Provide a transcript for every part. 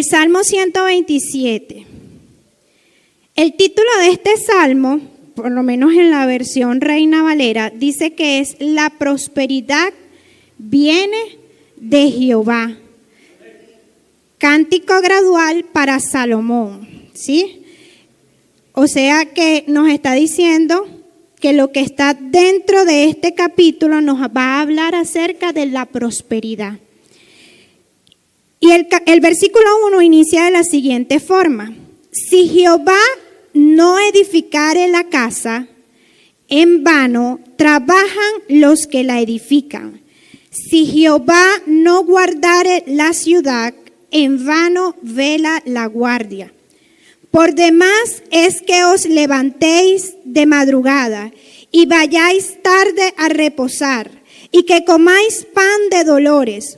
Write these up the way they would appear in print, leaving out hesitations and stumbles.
El Salmo 127. El título de este salmo, por lo menos en la versión Reina Valera, dice que es la prosperidad viene de Jehová. Cántico gradual para Salomón, ¿sí? O sea que nos está diciendo que lo que está dentro de este capítulo nos va a hablar acerca de la prosperidad. Y el versículo 1 inicia de la siguiente forma: si Jehová no edificare la casa, en vano trabajan los que la edifican. Si Jehová no guardare la ciudad, en vano vela la guardia. Por demás es que os levantéis de madrugada y vayáis tarde a reposar, y que comáis pan de dolores,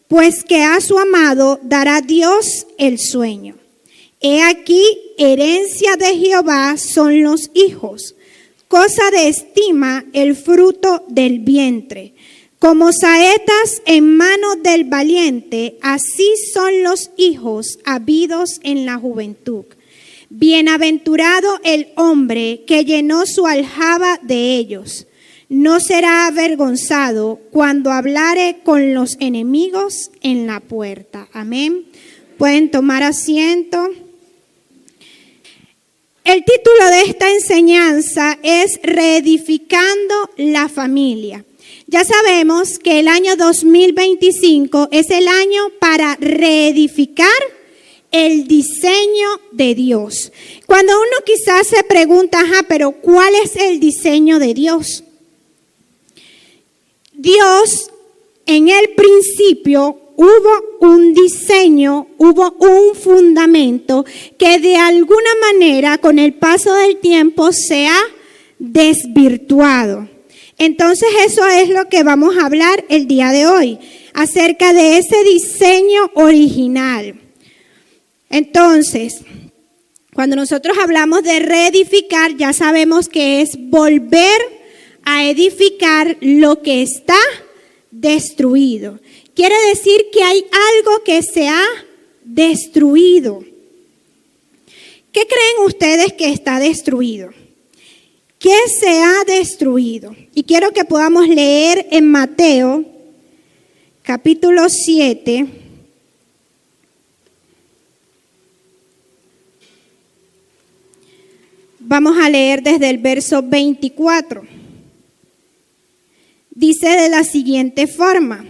pues que a su amado dará Dios el sueño. He aquí, herencia de Jehová son los hijos, cosa de estima el fruto del vientre. Como saetas en mano del valiente, así son los hijos habidos en la juventud. Bienaventurado el hombre que llenó su aljaba de ellos. No será avergonzado cuando hablare con los enemigos en la puerta. Amén. Pueden tomar asiento. El título de esta enseñanza es Reedificando la familia. Ya sabemos que el año 2025 es el año para reedificar el diseño de Dios. Cuando uno quizás se pregunta, pero ¿cuál es el diseño de Dios? Dios, en el principio, hubo un diseño, hubo un fundamento que de alguna manera con el paso del tiempo se ha desvirtuado. Entonces eso es lo que vamos a hablar el día de hoy, acerca de ese diseño original. Entonces, cuando nosotros hablamos de reedificar, ya sabemos que es volver a edificar lo que está destruido. Quiere decir que hay algo que se ha destruido. ¿Qué creen ustedes que está destruido? ¿Qué se ha destruido? Y quiero que podamos leer en Mateo, capítulo 7. Vamos a leer desde el verso 24. Dice de la siguiente forma: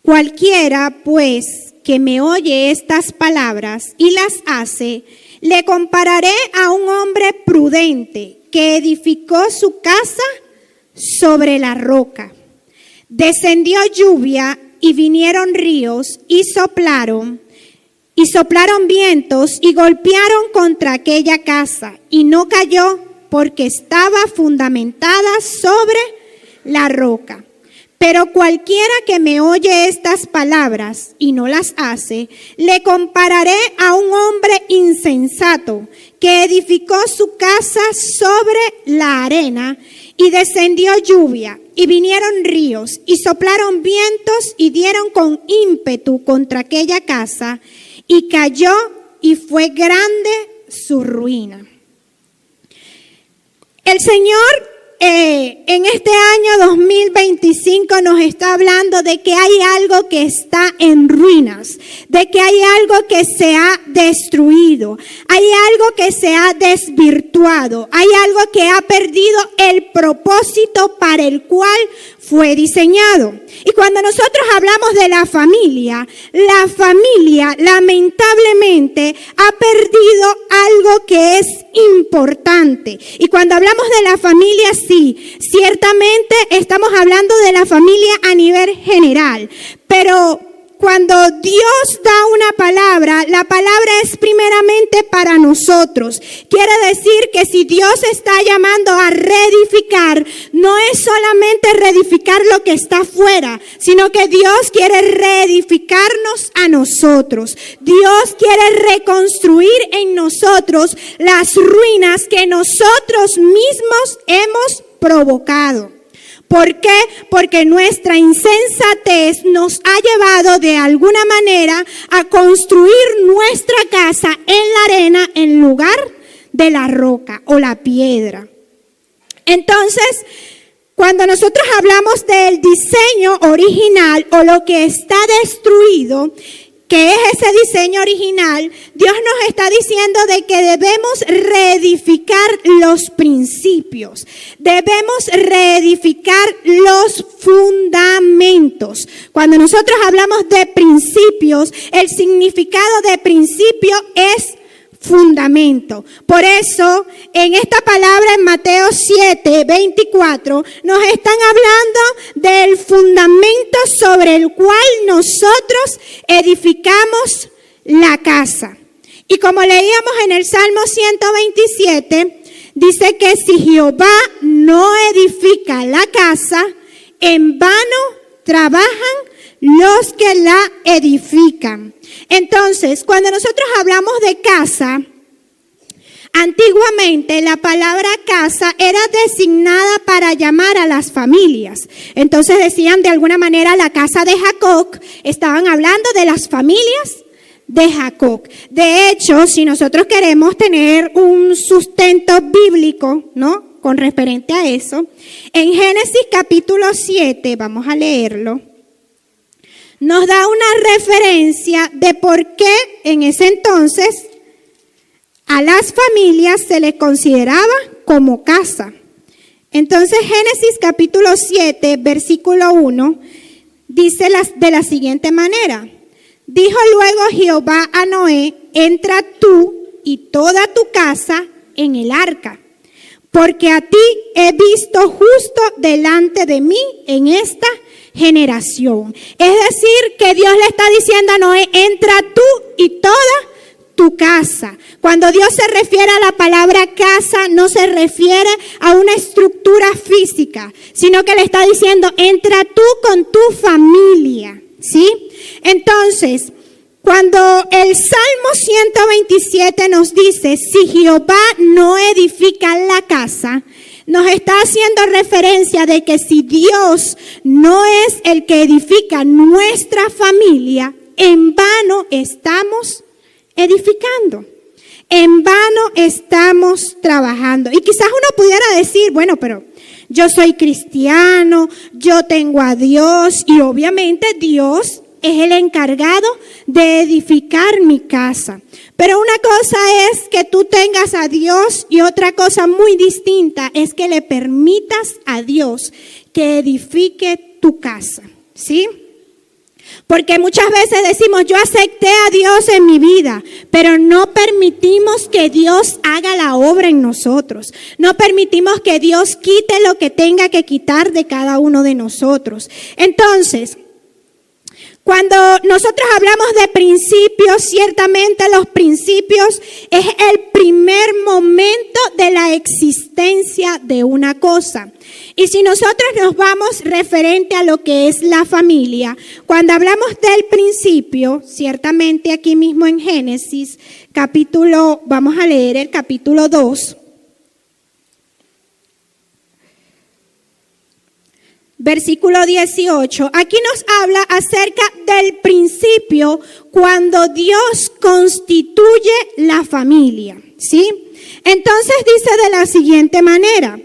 cualquiera, pues, que me oye estas palabras y las hace, le compararé a un hombre prudente que edificó su casa sobre la roca. Descendió lluvia y vinieron ríos y soplaron vientos y golpearon contra aquella casa, y no cayó porque estaba fundamentada sobre la roca. Pero cualquiera que me oye estas palabras y no las hace, le compararé a un hombre insensato que edificó su casa sobre la arena, y descendió lluvia y vinieron ríos y soplaron vientos y dieron con ímpetu contra aquella casa, y cayó y fue grande su ruina. El Señor en este año 2025 nos está hablando de que hay algo que está en ruinas, de que hay algo que se ha destruido, hay algo que se ha desvirtuado, hay algo que ha perdido el propósito para el cual fue diseñado. Y cuando nosotros hablamos de la familia lamentablemente ha perdido algo que es importante. Y cuando hablamos de la familia, sí, ciertamente estamos hablando de la familia a nivel general, pero cuando Dios da una palabra, la palabra es primeramente para nosotros. Quiere decir que si Dios está llamando a reedificar, no es solamente reedificar lo que está afuera, sino que Dios quiere reedificarnos a nosotros. Dios quiere reconstruir en nosotros las ruinas que nosotros mismos hemos provocado. ¿Por qué? Porque nuestra insensatez nos ha llevado de alguna manera a construir nuestra casa en la arena en lugar de la roca o la piedra. Entonces, cuando nosotros hablamos del diseño original o lo que está destruido, que es ese diseño original, Dios nos está diciendo de que debemos reedificar los principios, debemos reedificar los fundamentos. Cuando nosotros hablamos de principios, el significado de principio es fundamento. Por eso, en esta palabra en Mateo 7:24, nos están hablando del fundamento sobre el cual nosotros edificamos la casa. Y como leíamos en el Salmo 127, dice que si Jehová no edifica la casa, en vano trabajan los que la edifican. Entonces, cuando nosotros hablamos de casa, antiguamente la palabra casa era designada para llamar a las familias. Entonces decían de alguna manera la casa de Jacob, estaban hablando de las familias de Jacob. De hecho, si nosotros queremos tener un sustento bíblico, ¿no?, con referente a eso, en Génesis capítulo 7, vamos a leerlo, nos da una referencia de por qué en ese entonces a las familias se les consideraba como casa. Entonces Génesis capítulo 7, versículo 1, dice de la siguiente manera: dijo luego Jehová a Noé, entra tú y toda tu casa en el arca, porque a ti he visto justo delante de mí en esta generación. Es decir, que Dios le está diciendo a Noé, entra tú y toda tu casa. Cuando Dios se refiere a la palabra casa, no se refiere a una estructura física, sino que le está diciendo, entra tú con tu familia, ¿sí? Entonces, cuando el Salmo 127 nos dice, si Jehová no edifica la casa, nos está haciendo referencia de que si Dios no es el que edifica nuestra familia, en vano estamos edificando, en vano estamos trabajando. Y quizás uno pudiera decir, bueno, pero yo soy cristiano, yo tengo a Dios y obviamente Dios es el encargado de edificar mi casa. Pero una cosa es que tú tengas a Dios y otra cosa muy distinta es que le permitas a Dios que edifique tu casa, ¿sí? Porque muchas veces decimos, yo acepté a Dios en mi vida, pero no permitimos que Dios haga la obra en nosotros. No permitimos que Dios quite lo que tenga que quitar de cada uno de nosotros. Entonces, cuando nosotros hablamos de principios, ciertamente los principios es el primer momento de la existencia de una cosa. Y si nosotros nos vamos referente a lo que es la familia, cuando hablamos del principio, ciertamente aquí mismo en Génesis, vamos a leer el capítulo 2. Versículo 18, aquí nos habla acerca del principio cuando Dios constituye la familia, ¿sí? Entonces dice de la siguiente manera,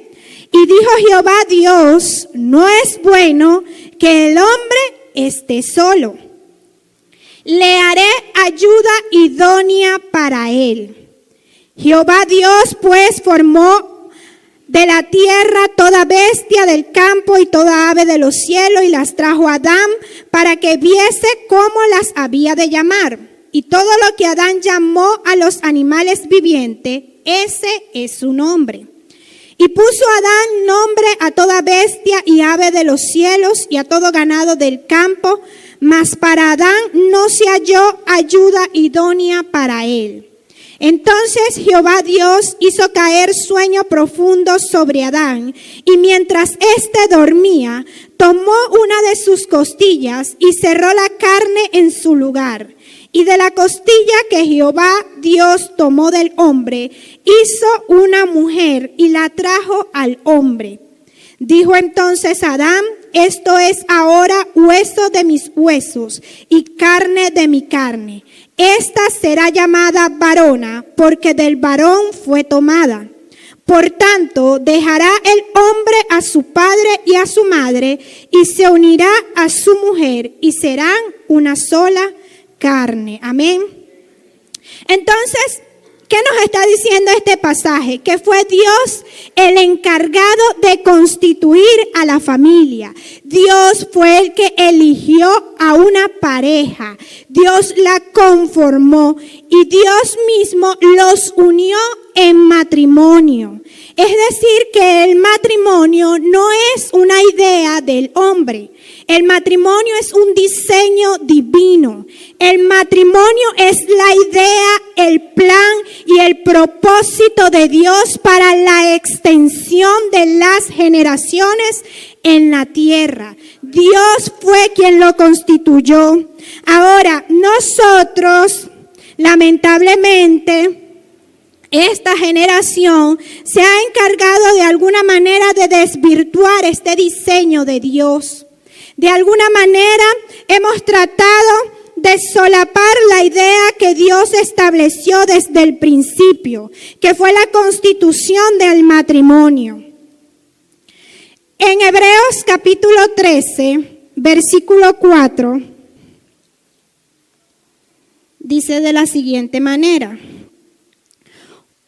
y dijo Jehová Dios, no es bueno que el hombre esté solo, le haré ayuda idónea para él. Jehová Dios pues formó de la tierra toda bestia del campo y toda ave de los cielos y las trajo a Adán para que viese cómo las había de llamar. Y todo lo que Adán llamó a los animales vivientes, ese es su nombre. Y puso Adán nombre a toda bestia y ave de los cielos y a todo ganado del campo, mas para Adán no se halló ayuda idónea para él. Entonces Jehová Dios hizo caer sueño profundo sobre Adán, y mientras éste dormía, tomó una de sus costillas y cerró la carne en su lugar. Y de la costilla que Jehová Dios tomó del hombre, hizo una mujer y la trajo al hombre. Dijo entonces Adán: esto es ahora hueso de mis huesos y carne de mi carne. Esta será llamada varona, porque del varón fue tomada. Por tanto, dejará el hombre a su padre y a su madre, y se unirá a su mujer, y serán una sola carne. Amén. Entonces, ¿qué nos está diciendo este pasaje? Que fue Dios el encargado de constituir a la familia. Dios fue el que eligió a una pareja. Dios la conformó y Dios mismo los unió en matrimonio. Es decir, que el matrimonio no es una idea del hombre. El matrimonio es un diseño divino. El matrimonio es la idea, el plan y el propósito de Dios para la extensión de las generaciones en la tierra. Dios fue quien lo constituyó. Ahora, nosotros, lamentablemente, esta generación se ha encargado de alguna manera de desvirtuar este diseño de Dios. De alguna manera hemos tratado de solapar la idea que Dios estableció desde el principio, que fue la constitución del matrimonio. En Hebreos capítulo 13, versículo 4, dice de la siguiente manera: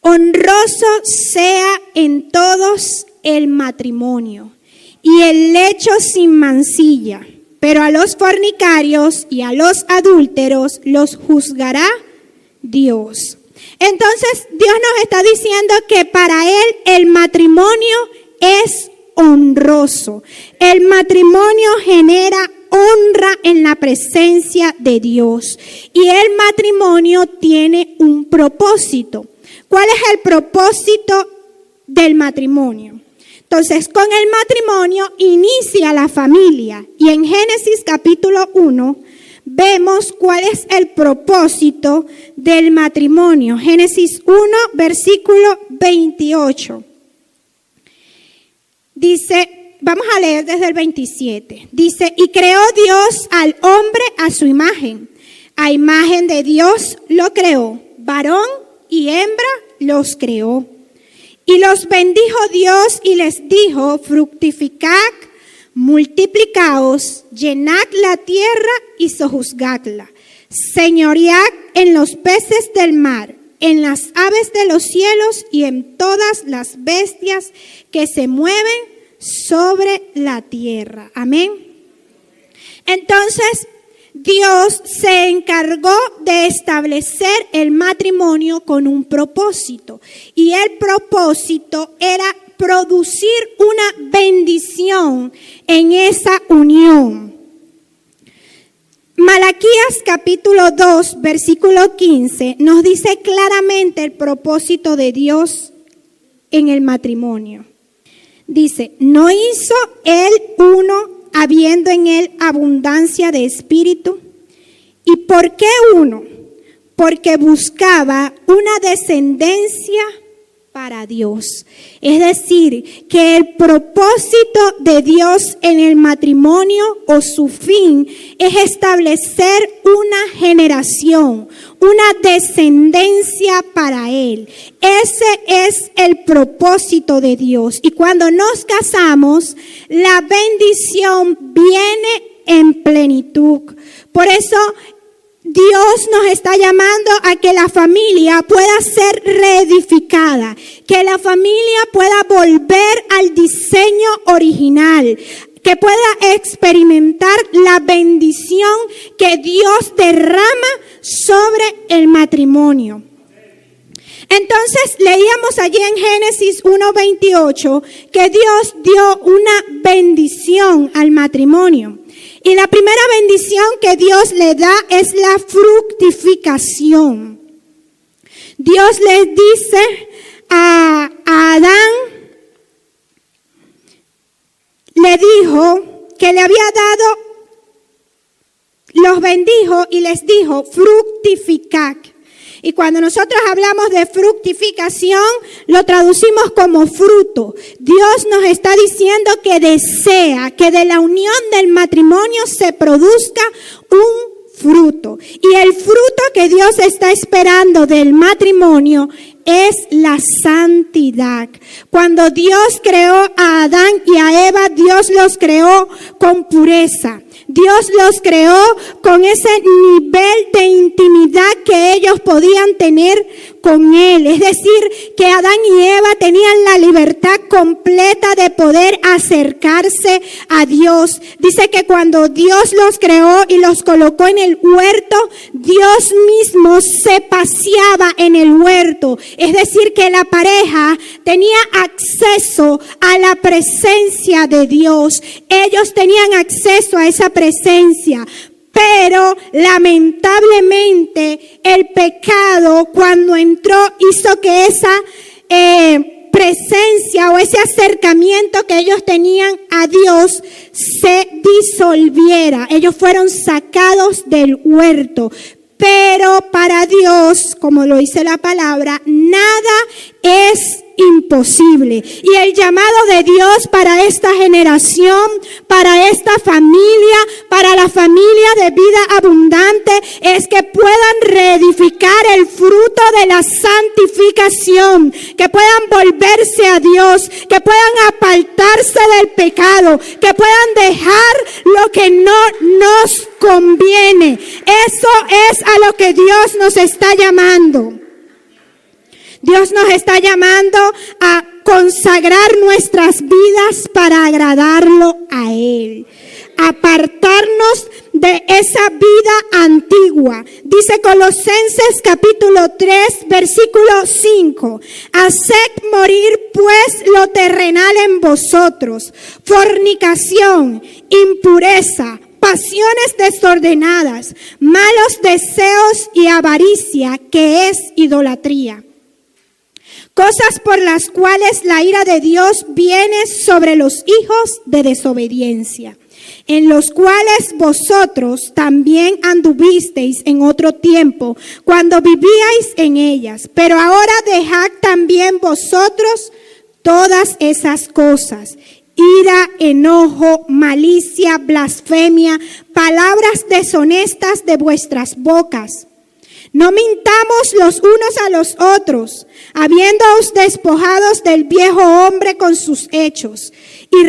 honroso sea en todos el matrimonio y el lecho sin mancilla, pero a los fornicarios y a los adúlteros los juzgará Dios. Entonces Dios nos está diciendo que para Él el matrimonio es honroso. El matrimonio genera honra en la presencia de Dios. Y el matrimonio tiene un propósito. ¿Cuál es el propósito del matrimonio? Entonces, con el matrimonio inicia la familia. Y en Génesis capítulo 1 vemos cuál es el propósito del matrimonio. Génesis 1, versículo 28. Dice, vamos a leer desde el 27. Dice: y creó Dios al hombre a su imagen. A imagen de Dios lo creó. Varón y hembra los creó. Y los bendijo Dios y les dijo: fructificad, multiplicaos, llenad la tierra y sojuzgadla. Señoread en los peces del mar, en las aves de los cielos y en todas las bestias que se mueven sobre la tierra. Amén. Entonces, Dios se encargó de establecer el matrimonio con un propósito. Y el propósito era producir una bendición en esa unión. Malaquías capítulo 2, versículo 15 nos dice claramente el propósito de Dios en el matrimonio. Dice: ¿no hizo Él uno habiendo en él abundancia de espíritu? ¿Y por qué uno? Porque buscaba una descendencia para Dios. Es decir, que el propósito de Dios en el matrimonio, o su fin, es establecer una generación, una descendencia para Él. Ese es el propósito de Dios. Y cuando nos casamos, la bendición viene en plenitud. Por eso Dios nos está llamando a que la familia pueda ser reedificada, que la familia pueda volver al diseño original, que pueda experimentar la bendición que Dios derrama sobre el matrimonio. Entonces leíamos allí en Génesis 1:28 que Dios dio una bendición al matrimonio. Y la primera bendición que Dios le da es la fructificación. Dios le dice a Adán, le dijo que le había dado, los bendijo y les dijo: fructificad. Y cuando nosotros hablamos de fructificación, lo traducimos como fruto. Dios nos está diciendo que desea que de la unión del matrimonio se produzca un fruto. Y el fruto que Dios está esperando del matrimonio es la santidad. Cuando Dios creó a Adán y a Eva, Dios los creó con pureza. Dios los creó con ese nivel de intimidad que ellos podían tener con Él. Es decir, que Adán y Eva tenían la libertad completa de poder acercarse a Dios. Dice que cuando Dios los creó y los colocó en el huerto, Dios mismo se paseaba en el huerto. Es decir, que la pareja tenía acceso a la presencia de Dios. Ellos tenían acceso a esa presencia. Pero lamentablemente el pecado, cuando entró, hizo que esa presencia o ese acercamiento que ellos tenían a Dios se disolviera. Ellos fueron sacados del huerto. Pero para Dios, como lo dice la palabra, nada es imposible. Y el llamado de Dios para esta generación, para esta familia, para la familia de vida abundante, es que puedan reedificar el fruto de la santificación, que puedan volverse a Dios, que puedan apartarse del pecado, que puedan dejar lo que no nos conviene. Eso es a lo que Dios nos está llamando. Dios nos está llamando a consagrar nuestras vidas para agradarlo a Él. Apartarnos de esa vida antigua. Dice Colosenses capítulo 3, versículo 5. Haced morir pues lo terrenal en vosotros: fornicación, impureza, pasiones desordenadas, malos deseos y avaricia, que es idolatría. Cosas por las cuales la ira de Dios viene sobre los hijos de desobediencia, en los cuales vosotros también anduvisteis en otro tiempo, cuando vivíais en ellas. Pero ahora dejad también vosotros todas esas cosas: ira, enojo, malicia, blasfemia, palabras deshonestas de vuestras bocas. No mintamos los unos a los otros, habiéndoos despojados del viejo hombre con sus hechos, y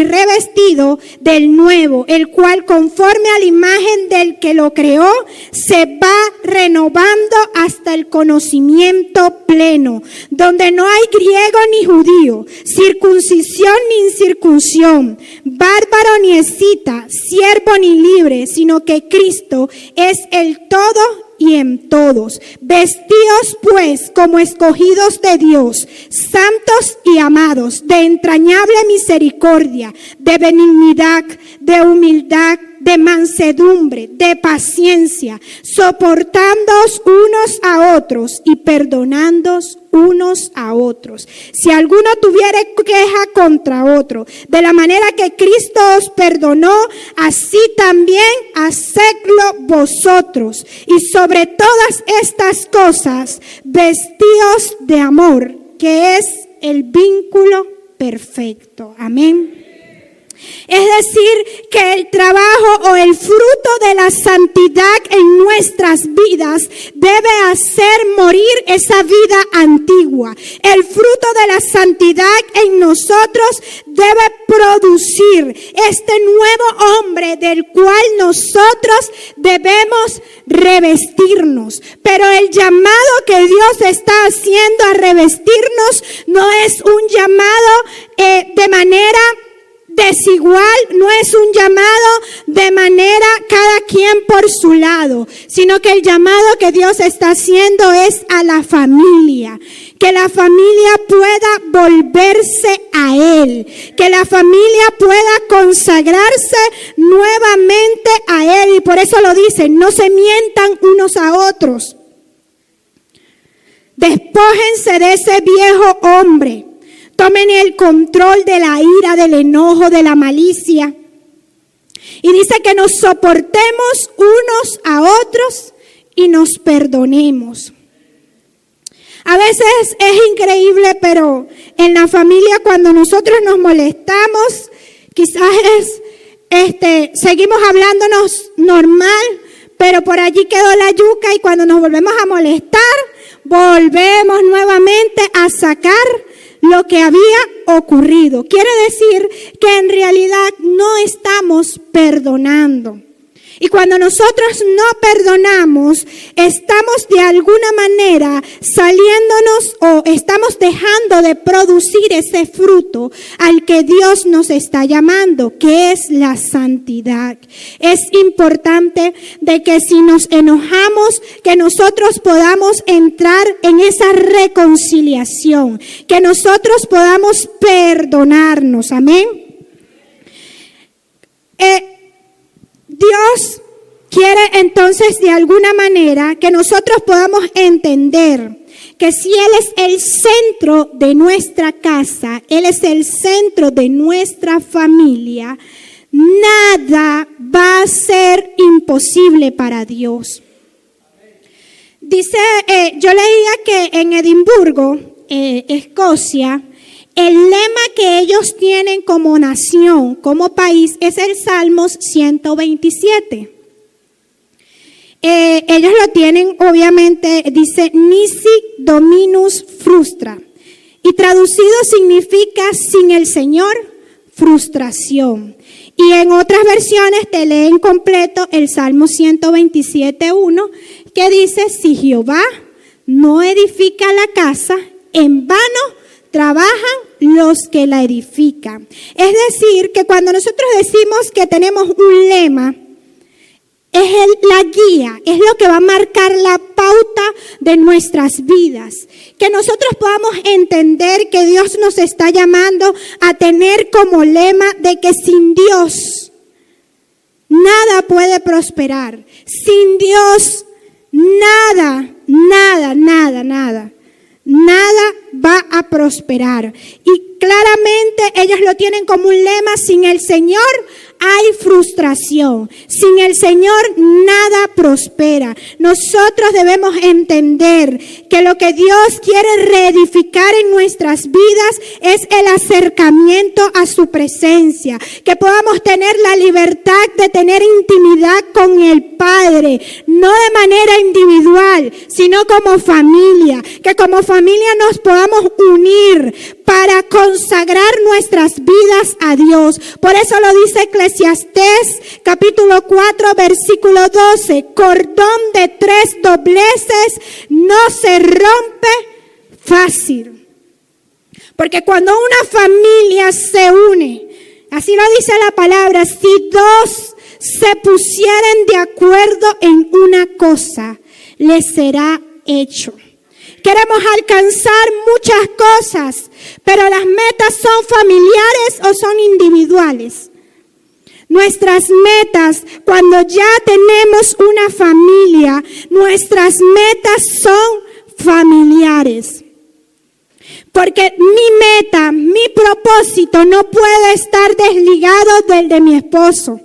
revestido del nuevo, el cual conforme a la imagen del que lo creó, se va renovando hasta el conocimiento pleno, donde no hay griego ni judío, circuncisión ni incircuncisión, bárbaro ni escita, siervo ni libre, sino que Cristo es el todo y en todos. Vestíos pues como escogidos de Dios, santos y amados, de entrañable misericordia, de benignidad, de humildad, de mansedumbre, de paciencia, soportándoos unos a otros y perdonándoos unos a otros. Si alguno tuviere queja contra otro, de la manera que Cristo os perdonó, así también hacedlo vosotros. Y sobre todas estas cosas, vestíos de amor, que es el vínculo perfecto. Amén. Es decir, que el trabajo o el fruto de la santidad en nuestras vidas debe hacer morir esa vida antigua. El fruto de la santidad en nosotros debe producir este nuevo hombre del cual nosotros debemos revestirnos. Pero el llamado que Dios está haciendo a revestirnos no es un llamado de manera desigual, no es un llamado de manera cada quien por su lado, sino que el llamado que Dios está haciendo es a la familia. Que la familia pueda volverse a Él, que la familia pueda consagrarse nuevamente a Él. Y por eso lo dice: no se mientan unos a otros. Despójense de ese viejo hombre. Tomen el control de la ira, del enojo, de la malicia. Y dice que nos soportemos unos a otros y nos perdonemos. A veces es increíble, pero en la familia cuando nosotros nos molestamos, quizás seguimos hablándonos normal, pero por allí quedó la yuca y cuando nos volvemos a molestar, volvemos nuevamente a sacar lo que había ocurrido. Quiere decir que en realidad no estamos perdonando. Y cuando nosotros no perdonamos, estamos de alguna manera saliéndonos o estamos dejando de producir ese fruto al que Dios nos está llamando, que es la santidad. Es importante de que si nos enojamos, que nosotros podamos entrar en esa reconciliación, que nosotros podamos perdonarnos. Amén. Dios quiere entonces de alguna manera que nosotros podamos entender que si Él es el centro de nuestra casa, Él es el centro de nuestra familia, nada va a ser imposible para Dios. Dice, yo leía que en Edimburgo, Escocia, el lema que ellos tienen como nación, como país, es el Salmos 127. Ellos lo tienen, obviamente, dice, Nisi Dominus Frustra. Y traducido significa, sin el Señor, frustración. Y en otras versiones te leen completo el Salmo 127:1, que dice, si Jehová no edifica la casa, en vano trabajan los que la edifican. Es decir, que cuando nosotros decimos que tenemos un lema, es la guía, es lo que va a marcar la pauta de nuestras vidas. Que nosotros podamos entender que Dios nos está llamando a tener como lema de que sin Dios nada puede prosperar. Sin Dios nada va a prosperar. Y claramente ellos lo tienen como un lema, sin el Señor hay frustración. Sin el Señor nada prospera. Nosotros debemos entender que lo que Dios quiere reedificar en nuestras vidas es el acercamiento a su presencia. Que podamos tener la libertad de tener intimidad con el Padre. No de manera individual, sino como familia. Que como familia nos podamos unir para consagrar nuestras vidas a Dios. Por eso lo dice Eclesiastés capítulo 4 versículo 12. Cordón de 3 dobleces no se rompe fácil. Porque cuando una familia se une, así lo dice la palabra, si dos se pusieren de acuerdo en una cosa, les será hecho. Queremos alcanzar muchas cosas, pero las metas son familiares o son individuales. Nuestras metas, cuando ya tenemos una familia, nuestras metas son familiares. Porque mi meta, mi propósito no puede estar desligado del de mi esposo.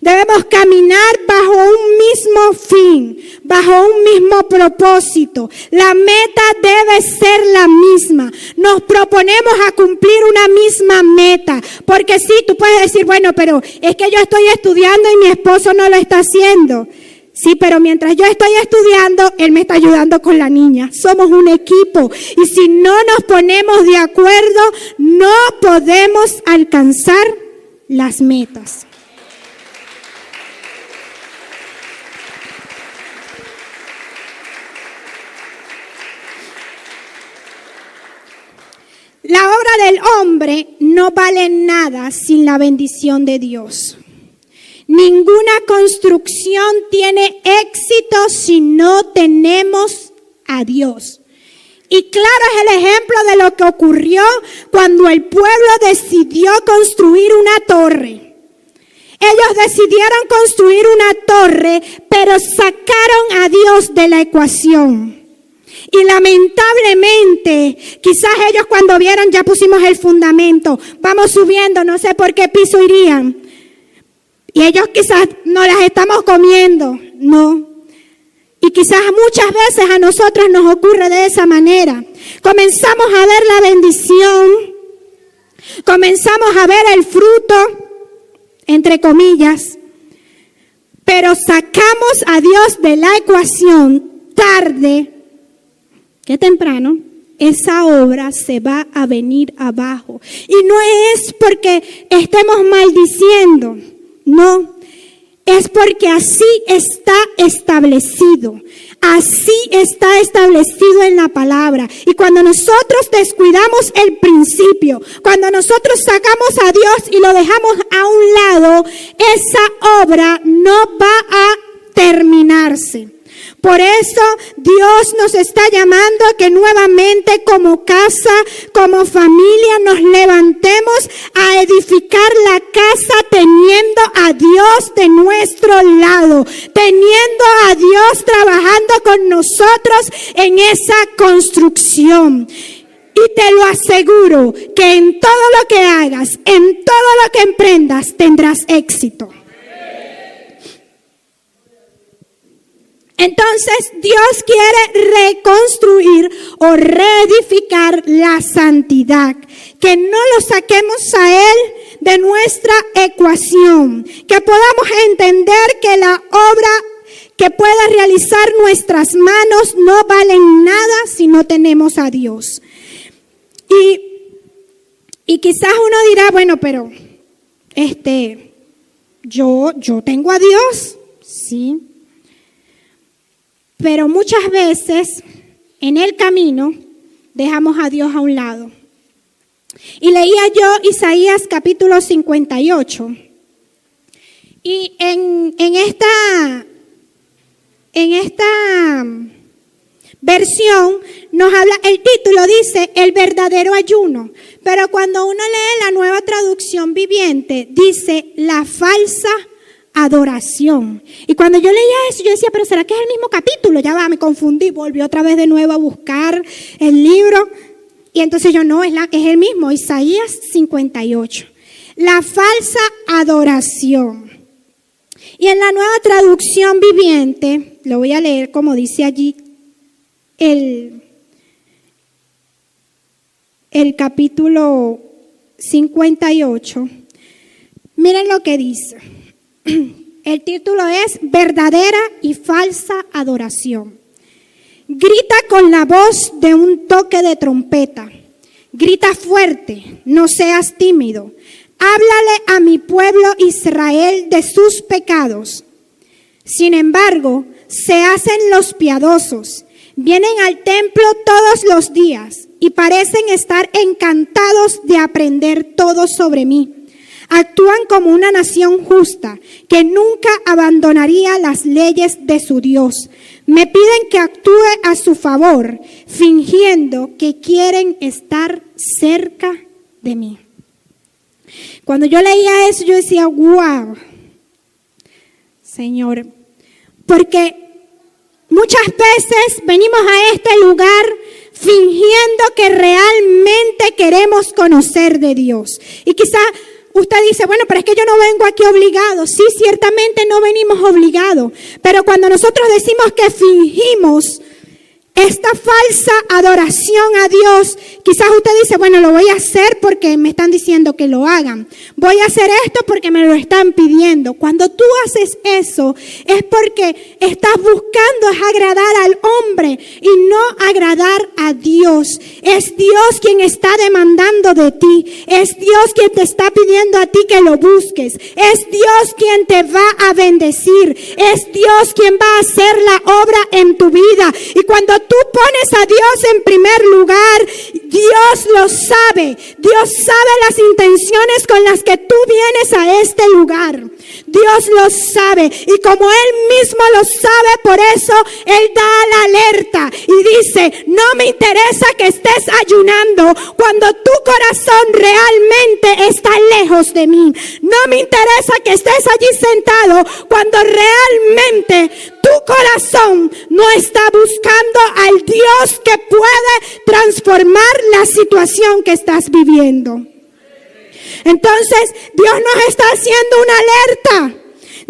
Debemos caminar bajo un mismo fin, bajo un mismo propósito. La meta debe ser la misma. Nos proponemos a cumplir una misma meta. Porque sí, tú puedes decir, bueno, pero es que yo estoy estudiando y mi esposo no lo está haciendo. Sí, pero mientras yo estoy estudiando, él me está ayudando con la niña. Somos un equipo. Y si no nos ponemos de acuerdo, no podemos alcanzar las metas. La obra del hombre no vale nada sin la bendición de Dios. Ninguna construcción tiene éxito si no tenemos a Dios. Y claro es el ejemplo de lo que ocurrió cuando el pueblo decidió construir una torre. Ellos decidieron construir una torre, pero sacaron a Dios de la ecuación. Y lamentablemente, quizás ellos cuando vieron ya pusimos el fundamento, vamos subiendo, no sé por qué piso irían. Y ellos quizás no las estamos comiendo, no. Y quizás muchas veces a nosotros nos ocurre de esa manera. Comenzamos a ver la bendición, comenzamos a ver el fruto, entre comillas, pero sacamos a Dios de la ecuación tarde que temprano. Esa obra se va a venir abajo. Y no es porque estemos maldiciendo, no. Es porque así está establecido. Así está establecido en la palabra. Y cuando nosotros descuidamos el principio, cuando nosotros sacamos a Dios y lo dejamos a un lado, esa obra no va a terminarse. Por eso Dios nos está llamando a que nuevamente como casa, como familia, nos levantemos a edificar la casa teniendo a Dios de nuestro lado, teniendo a Dios trabajando con nosotros en esa construcción. Y te lo aseguro que en todo lo que hagas, en todo lo que emprendas, tendrás éxito. Entonces Dios quiere reconstruir o reedificar la santidad, que no lo saquemos a Él de nuestra ecuación, que podamos entender que la obra que pueda realizar nuestras manos no vale nada si no tenemos a Dios. Y quizás uno dirá, bueno, pero yo tengo a Dios, sí. Pero muchas veces en el camino dejamos a Dios a un lado. Y leía yo Isaías capítulo 58. Y en esta versión nos habla, el título dice el verdadero ayuno. Pero cuando uno lee la Nueva Traducción Viviente, dice la falsa adoración. Y cuando yo leía eso, yo decía, pero ¿será que es el mismo capítulo? Ya va, me confundí, volví otra vez de nuevo a buscar el libro. Y entonces yo, no, es el mismo, Isaías 58. La falsa adoración. Y en la Nueva Traducción Viviente, lo voy a leer como dice allí el capítulo 58. Miren lo que dice. El título es verdadera y falsa adoración. Grita con la voz de un toque de trompeta. Grita fuerte, no seas tímido. Háblale a mi pueblo Israel de sus pecados. Sin embargo, se hacen los piadosos. Vienen al templo todos los días y parecen estar encantados de aprender todo sobre mí. Actúan como una nación justa que nunca abandonaría las leyes de su Dios. Me piden que actúe a su favor, fingiendo que quieren estar cerca de mí. Cuando yo leía eso, yo decía, wow, Señor, porque muchas veces venimos a este lugar fingiendo que realmente queremos conocer de Dios. Y quizás usted dice, bueno, pero es que yo no vengo aquí obligado. Sí, ciertamente no venimos obligados. Pero cuando nosotros decimos que fingimos esta falsa adoración a Dios, quizás usted dice, bueno, lo voy a hacer porque me están diciendo que lo hagan. Voy a hacer esto porque me lo están pidiendo. Cuando tú haces eso, es porque estás buscando agradar al hombre y no agradar a Dios. Es Dios quien está demandando de ti. Es Dios quien te está pidiendo a ti que lo busques. Es Dios quien te va a bendecir. Es Dios quien va a hacer la obra en tu vida. Y cuando tú pones a Dios en primer lugar, Dios lo sabe. Dios sabe las intenciones con las que tú vienes a este lugar. Dios lo sabe. Y como Él mismo lo sabe, por eso Él da la alerta y dice, no me interesa que estés ayunando cuando tu corazón realmente está lejos de mí. No me interesa que estés allí sentado cuando realmente tu corazón no está buscando al Dios que puede transformar la situación que estás viviendo. Entonces, Dios nos está haciendo una alerta.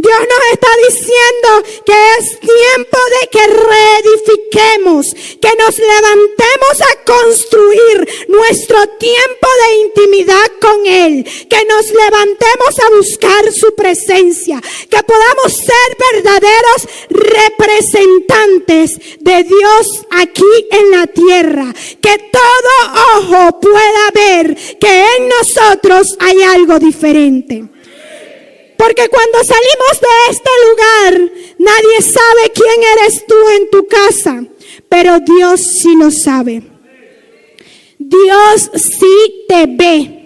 Dios nos está diciendo que es tiempo de que reedifiquemos, que nos levantemos a construir nuestro tiempo de intimidad con Él, que nos levantemos a buscar su presencia, que podamos ser verdaderos representantes de Dios aquí en la tierra, que todo ojo pueda ver que en nosotros hay algo diferente. Porque cuando salimos de este lugar, nadie sabe quién eres tú en tu casa, pero Dios sí lo sabe. Dios sí te ve.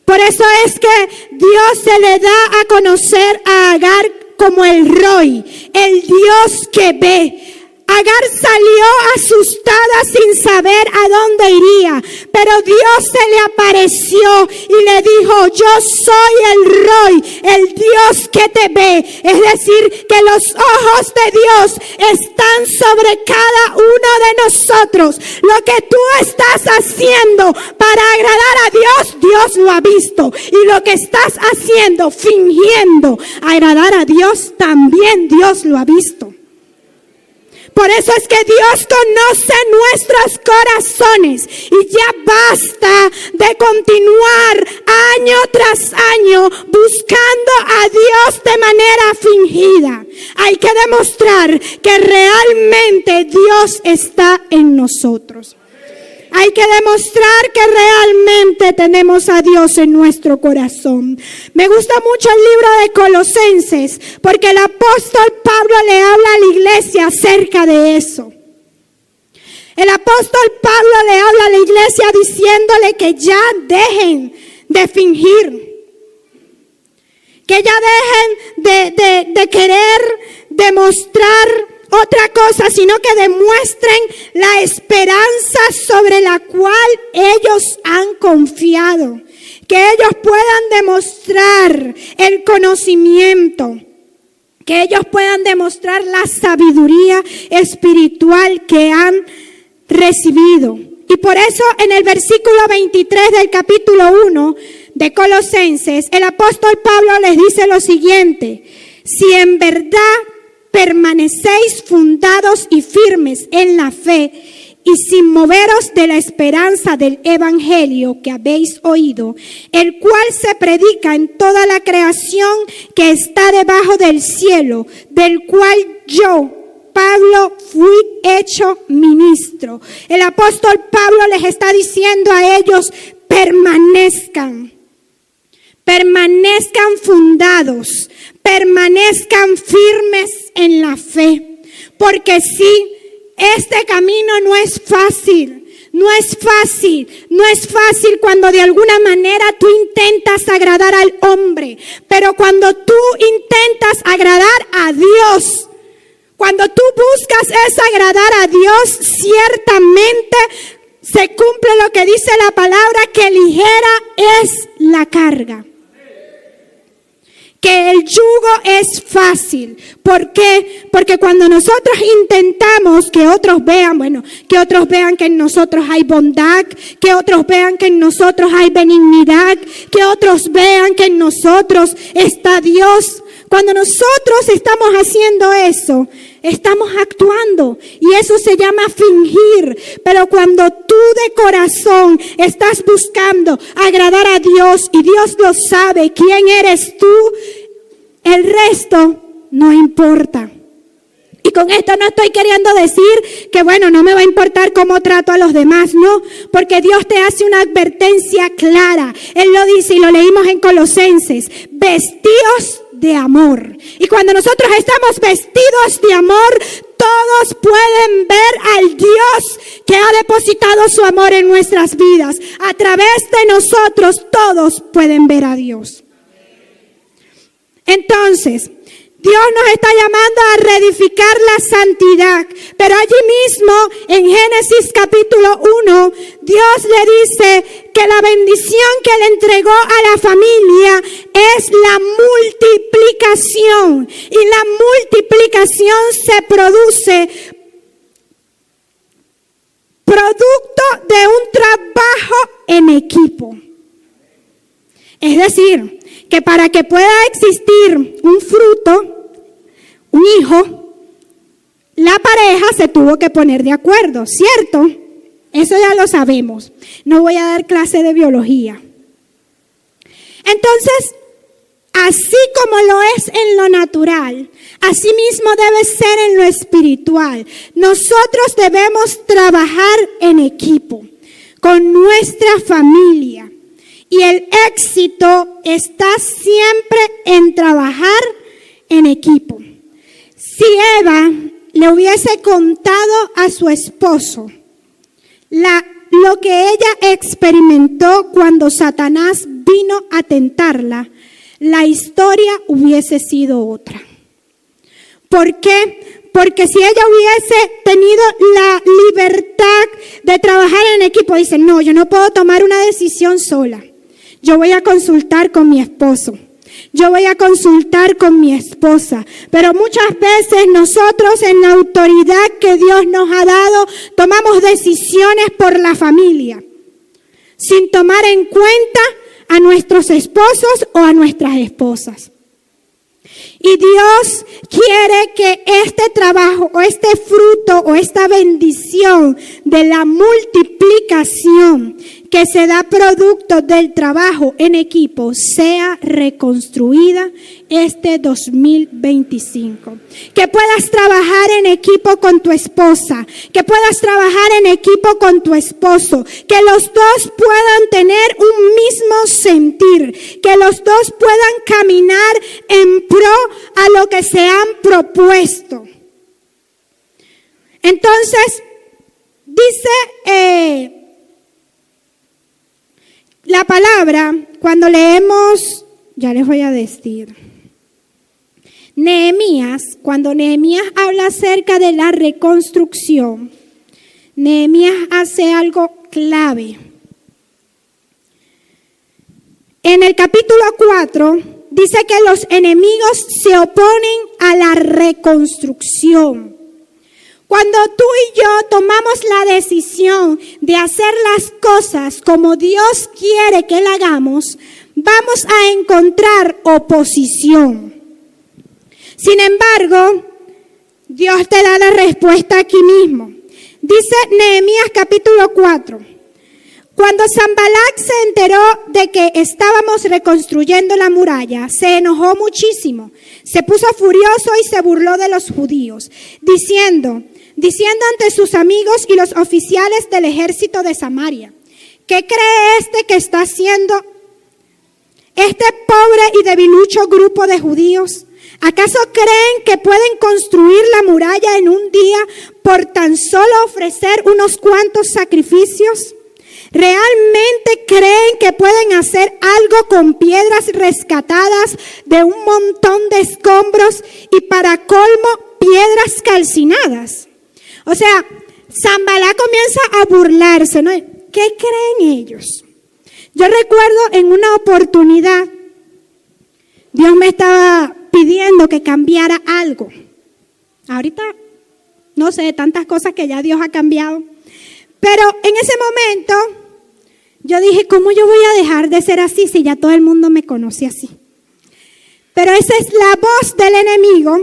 Por eso es que Dios se le da a conocer a Agar como el Roy, el Dios que ve. Agar salió asustada sin saber a dónde iría, pero Dios se le apareció y le dijo: yo soy el Roy, el Dios que te ve. Es decir, que los ojos de Dios están sobre cada uno de nosotros. Lo que tú estás haciendo para agradar a Dios, Dios lo ha visto. Y lo que estás haciendo, fingiendo agradar a Dios, también Dios lo ha visto. Por eso es que Dios conoce nuestros corazones y ya basta de continuar año tras año buscando a Dios de manera fingida. Hay que demostrar que realmente Dios está en nosotros. Hay que demostrar que realmente tenemos a Dios en nuestro corazón. Me gusta mucho el libro de Colosenses, porque el apóstol Pablo le habla a la iglesia acerca de eso. El apóstol Pablo le habla a la iglesia diciéndole que ya dejen de fingir. Que ya dejen de querer demostrar otra cosa, sino que demuestren la esperanza sobre la cual ellos han confiado. Que ellos puedan demostrar el conocimiento. Que ellos puedan demostrar la sabiduría espiritual que han recibido. Y por eso en el versículo 23 del capítulo 1 de Colosenses, el apóstol Pablo les dice lo siguiente: si en verdad permanecéis fundados y firmes en la fe y sin moveros de la esperanza del evangelio que habéis oído, el cual se predica en toda la creación que está debajo del cielo, del cual yo, Pablo, fui hecho ministro. El apóstol Pablo les está diciendo a ellos: permanezcan fundados, permanezcan firmes en la fe, porque sí, este camino no es fácil. No es fácil cuando de alguna manera tú intentas agradar al hombre, pero cuando tú intentas agradar a Dios, cuando tú buscas es agradar a Dios, ciertamente se cumple lo que dice la palabra, que ligera es la carga. Que el yugo es fácil. ¿Por qué? Porque cuando nosotros intentamos que otros vean, que otros vean que en nosotros hay bondad, que otros vean que en nosotros hay benignidad, que otros vean que en nosotros está Dios. Cuando nosotros estamos haciendo eso, estamos actuando y eso se llama fingir. Pero cuando tú de corazón estás buscando agradar a Dios y Dios lo sabe quién eres tú, el resto no importa. Y con esto no estoy queriendo decir que no me va a importar cómo trato a los demás, no, porque Dios te hace una advertencia clara. Él lo dice y lo leímos en Colosenses: vestíos de amor. Y cuando nosotros estamos vestidos de amor, todos pueden ver al Dios que ha depositado su amor en nuestras vidas. A través de nosotros todos pueden ver a Dios. Entonces, Dios nos está llamando a reedificar la santidad, pero allí mismo en Génesis capítulo 1, Dios le dice que la bendición que le entregó a la familia es la multiplicación, y la multiplicación se produce producto de un trabajo en equipo. Es decir, que para que pueda existir un fruto, un hijo, la pareja se tuvo que poner de acuerdo, ¿cierto? Eso ya lo sabemos. No voy a dar clase de biología. Entonces, así como lo es en lo natural, así mismo debe ser en lo espiritual. Nosotros debemos trabajar en equipo, con nuestra familia. Y el éxito está siempre en trabajar en equipo. Si Eva le hubiese contado a su esposo lo que ella experimentó cuando Satanás vino a tentarla, la historia hubiese sido otra. ¿Por qué? Porque si ella hubiese tenido la libertad de trabajar en equipo, dice, no, yo no puedo tomar una decisión sola. Yo voy a consultar con mi esposo. Yo voy a consultar con mi esposa. Pero muchas veces nosotros en la autoridad que Dios nos ha dado, tomamos decisiones por la familia, sin tomar en cuenta a nuestros esposos o a nuestras esposas. Y Dios quiere que este trabajo o este fruto o esta bendición de la multiplicación que se da producto del trabajo en equipo sea reconstruida este 2025. Que puedas trabajar en equipo con tu esposa, que puedas trabajar en equipo con tu esposo, que los dos puedan tener un mismo sentir, que los dos puedan caminar en pro a lo que se han propuesto. Entonces, dice la palabra, cuando leemos, ya les voy a decir, Nehemías, cuando Nehemías habla acerca de la reconstrucción, Nehemías hace algo clave. En el capítulo 4 dice que los enemigos se oponen a la reconstrucción. Cuando tú y yo tomamos la decisión de hacer las cosas como Dios quiere que la hagamos, vamos a encontrar oposición. Sin embargo, Dios te da la respuesta aquí mismo. Dice Nehemías capítulo 4. Cuando Sanbalat se enteró de que estábamos reconstruyendo la muralla, se enojó muchísimo, se puso furioso y se burló de los judíos, diciendo ante sus amigos y los oficiales del ejército de Samaria, ¿qué cree este que está haciendo este pobre y debilucho grupo de judíos? ¿Acaso creen que pueden construir la muralla en un día por tan solo ofrecer unos cuantos sacrificios? ¿Realmente creen que pueden hacer algo con piedras rescatadas de un montón de escombros y para colmo piedras calcinadas? O sea, Sanbalat comienza a burlarse, ¿no? ¿Qué creen ellos? Yo recuerdo en una oportunidad, Dios me estaba pidiendo que cambiara algo. Ahorita, no sé, tantas cosas que ya Dios ha cambiado. Pero en ese momento, yo dije, ¿cómo yo voy a dejar de ser así si ya todo el mundo me conoce así? Pero esa es la voz del enemigo,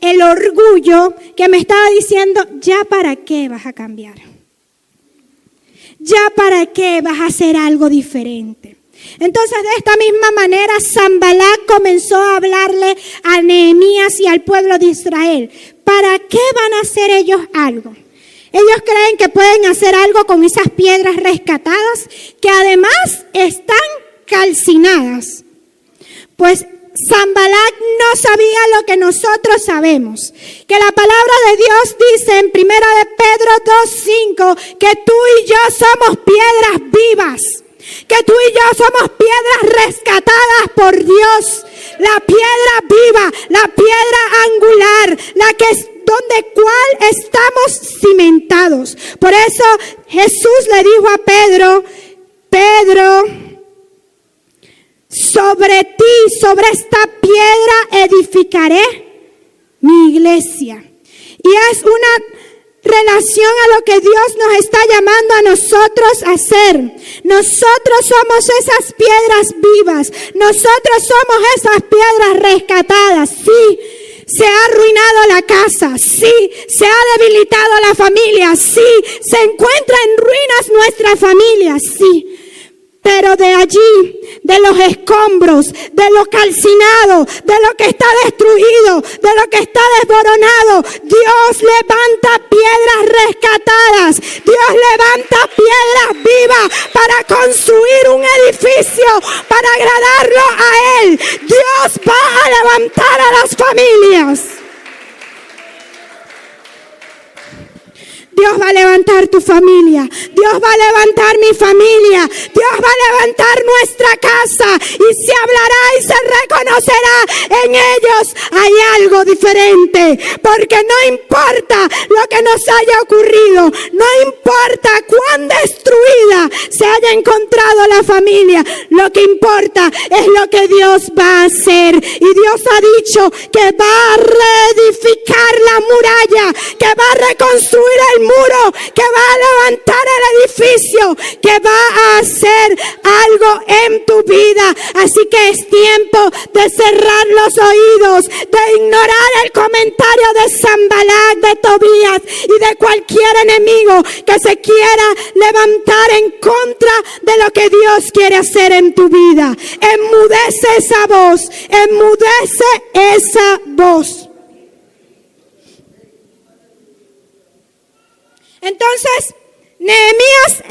el orgullo que me estaba diciendo, ¿ya para qué vas a cambiar? ¿Ya para qué vas a hacer algo diferente? Entonces, de esta misma manera, Sanbalat comenzó a hablarle a Nehemías y al pueblo de Israel. ¿Para qué van a hacer ellos algo? Ellos creen que pueden hacer algo con esas piedras rescatadas que además están calcinadas. Pues Sanbalat no sabía lo que nosotros sabemos, que la palabra de Dios dice en 1 de Pedro 2:5 que tú y yo somos piedras vivas, que tú y yo somos piedras rescatadas por Dios, la piedra viva, la piedra angular, la que es donde cual estamos cimentados. Por eso Jesús le dijo a Pedro, Pedro, sobre ti, sobre esta piedra edificaré mi iglesia. Y es una relación a lo que Dios nos está llamando a nosotros a hacer. Nosotros somos esas piedras vivas. Nosotros somos esas piedras rescatadas. Sí, se ha arruinado la casa. Sí, se ha debilitado la familia. Sí, se encuentra en ruinas nuestra familia. Sí. Pero de allí, de los escombros, de lo calcinado, de lo que está destruido, de lo que está desboronado, Dios levanta piedras rescatadas. Dios levanta piedras vivas para construir un edificio, para agradarlo a Él. Dios va a levantar a las familias. Dios va a levantar tu familia. Dios va a levantar mi familia. Dios va a levantar nuestra casa. Y se hablará y se reconocerá en ellos. Hay algo diferente. Porque no importa lo que nos haya ocurrido. No importa cuán destruida se haya encontrado la familia. Lo que importa es lo que Dios va a hacer. Y Dios ha dicho que va a reedificar la muralla. Que va a reconstruir el muro, que va a levantar el edificio, que va a hacer algo en tu vida. Así que es tiempo de cerrar los oídos, de ignorar el comentario de Sanbalat, de Tobías y de cualquier enemigo que se quiera levantar en contra de lo que Dios quiere hacer en tu vida. Enmudece esa voz, enmudece esa voz. Entonces, Nehemías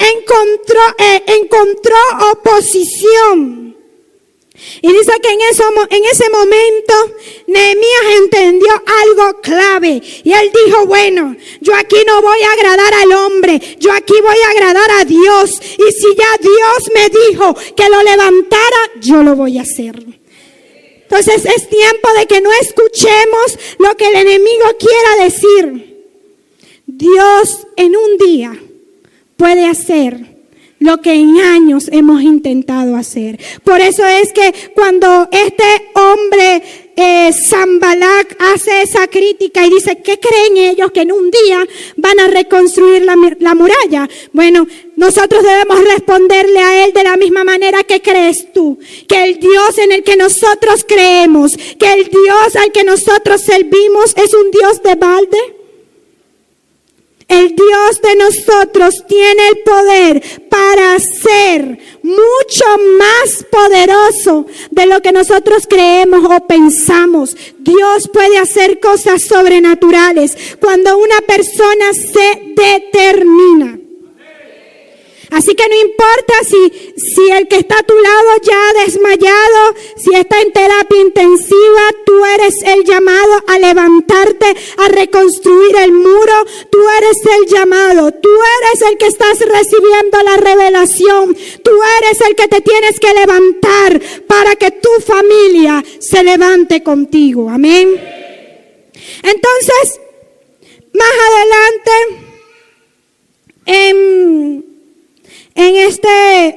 encontró oposición. Y dice que en ese momento Nehemías entendió algo clave. Y él dijo, bueno, yo aquí no voy a agradar al hombre, yo aquí voy a agradar a Dios. Y si ya Dios me dijo que lo levantara, yo lo voy a hacer. Entonces es tiempo de que no escuchemos lo que el enemigo quiera decir. Dios en un día puede hacer lo que en años hemos intentado hacer. Por eso es que cuando este hombre Sanbalat hace esa crítica y dice, ¿qué creen ellos que en un día van a reconstruir la muralla? Bueno, nosotros debemos responderle a él de la misma manera. ¿Qué crees tú? Que el Dios en el que nosotros creemos, que el Dios al que nosotros servimos es un Dios de balde. El Dios de nosotros tiene el poder para ser mucho más poderoso de lo que nosotros creemos o pensamos. Dios puede hacer cosas sobrenaturales cuando una persona se determina. Así que no importa si el que está a tu lado ya ha desmayado, si está en terapia intensiva, tú eres el llamado a levantarte, a reconstruir el muro. Tú eres el llamado, tú eres el que estás recibiendo la revelación, tú eres el que te tienes que levantar para que tu familia se levante contigo. Amén. Entonces, más adelante, en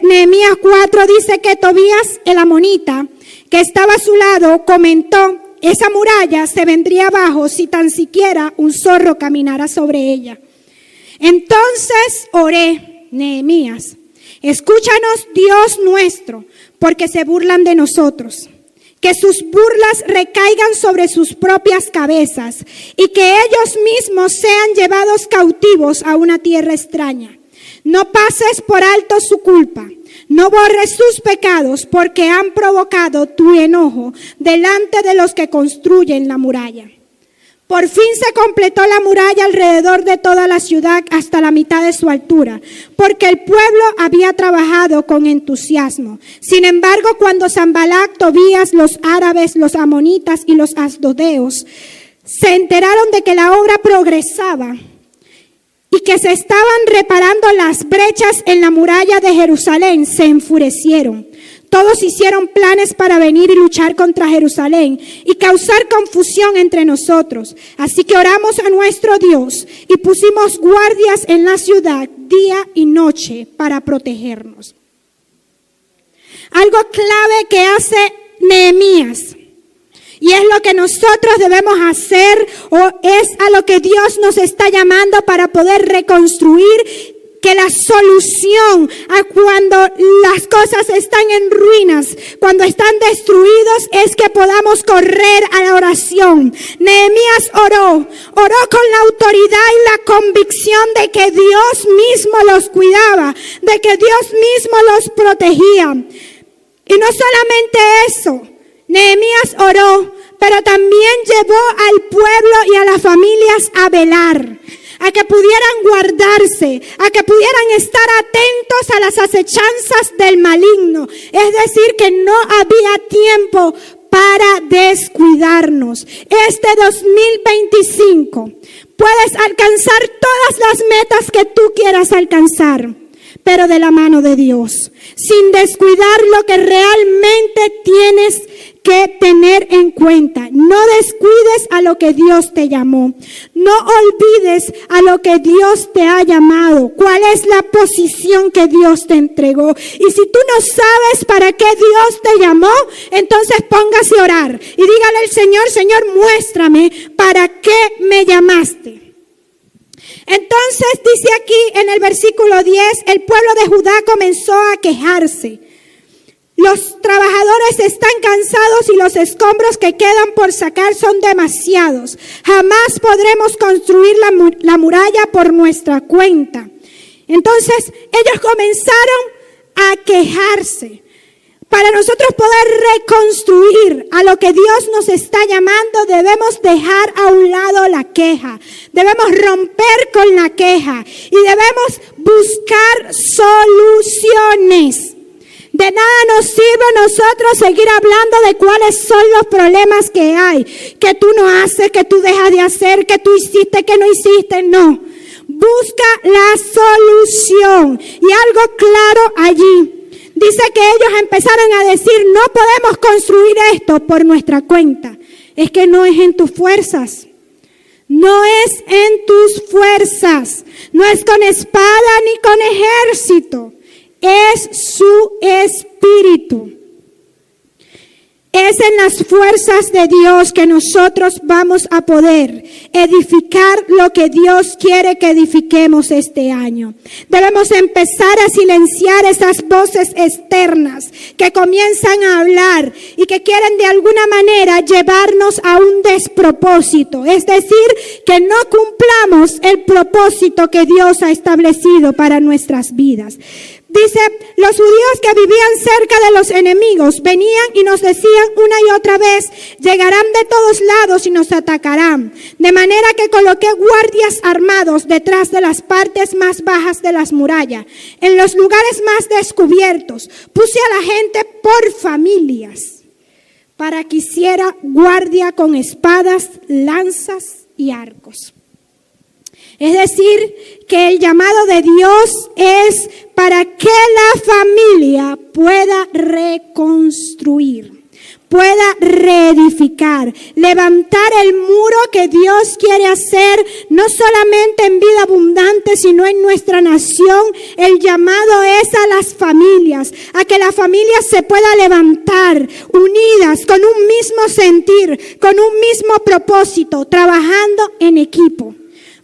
Nehemías 4 dice que Tobías el amonita, que estaba a su lado, comentó, esa muralla se vendría abajo si tan siquiera un zorro caminara sobre ella. Entonces oré, Nehemías, escúchanos Dios nuestro, porque se burlan de nosotros. Que sus burlas recaigan sobre sus propias cabezas y que ellos mismos sean llevados cautivos a una tierra extraña. No pases por alto su culpa, no borres sus pecados, porque han provocado tu enojo delante de los que construyen la muralla. Por fin se completó la muralla alrededor de toda la ciudad hasta la mitad de su altura, porque el pueblo había trabajado con entusiasmo. Sin embargo, cuando Sanbalat, Tobías, los árabes, los amonitas y los asdodeos se enteraron de que la obra progresaba, y que se estaban reparando las brechas en la muralla de Jerusalén, se enfurecieron. Todos hicieron planes para venir y luchar contra Jerusalén y causar confusión entre nosotros. Así que oramos a nuestro Dios y pusimos guardias en la ciudad día y noche para protegernos. Algo clave que hace Nehemías, Y es lo que nosotros debemos hacer, o es a lo que Dios nos está llamando para poder reconstruir. Que la solución a cuando las cosas están en ruinas, cuando están destruidos, es que podamos correr a la oración. Nehemías oró con la autoridad y la convicción de que Dios mismo los cuidaba, de que Dios mismo los protegía. Y no solamente eso, Nehemías oró, pero también llevó al pueblo y a las familias a velar, a que pudieran guardarse, a que pudieran estar atentos a las acechanzas del maligno. Es decir, que no había tiempo para descuidarnos. Este 2025 puedes alcanzar todas las metas que tú quieras alcanzar, pero de la mano de Dios, sin descuidar lo que realmente tienes que tener en cuenta. No descuides a lo que Dios te llamó. No olvides a lo que Dios te ha llamado. ¿Cuál es la posición que Dios te entregó? Y si tú no sabes para qué Dios te llamó, entonces póngase a orar y dígale al Señor: Señor, muéstrame para qué me llamaste. Entonces dice aquí en el versículo 10, el pueblo de Judá comenzó a quejarse. Los trabajadores están cansados y los escombros que quedan por sacar son demasiados. Jamás podremos construir la muralla por nuestra cuenta. Entonces ellos comenzaron a quejarse. Para nosotros poder reconstruir a lo que Dios nos está llamando, debemos dejar a un lado la queja. Debemos romper con la queja y debemos buscar soluciones. De nada nos sirve nosotros seguir hablando de cuáles son los problemas que hay, que tú no haces, que tú dejas de hacer, que tú hiciste, que no hiciste. No, busca la solución. Y algo claro allí. Dice que ellos empezaron a decir: no podemos construir esto por nuestra cuenta. Es que no es en tus fuerzas. No es en tus fuerzas. No es con espada ni con ejército. Es su espíritu. Es en las fuerzas de Dios que nosotros vamos a poder edificar lo que Dios quiere que edifiquemos este año. Debemos empezar a silenciar esas voces externas que comienzan a hablar y que quieren de alguna manera llevarnos a un despropósito. Es decir, que no cumplamos el propósito que Dios ha establecido para nuestras vidas. Dice, los judíos que vivían cerca de los enemigos venían y nos decían una y otra vez: llegarán de todos lados y nos atacarán. De manera que coloqué guardias armados detrás de las partes más bajas de las murallas, en los lugares más descubiertos. Puse a la gente por familias para que hiciera guardia con espadas, lanzas y arcos. Es decir, que el llamado de Dios es para que la familia pueda reconstruir, pueda reedificar, levantar el muro que Dios quiere hacer, no solamente en Vida Abundante, sino en nuestra nación. El llamado es a las familias, a que las familias se puedan levantar unidas, con un mismo sentir, con un mismo propósito, trabajando en equipo,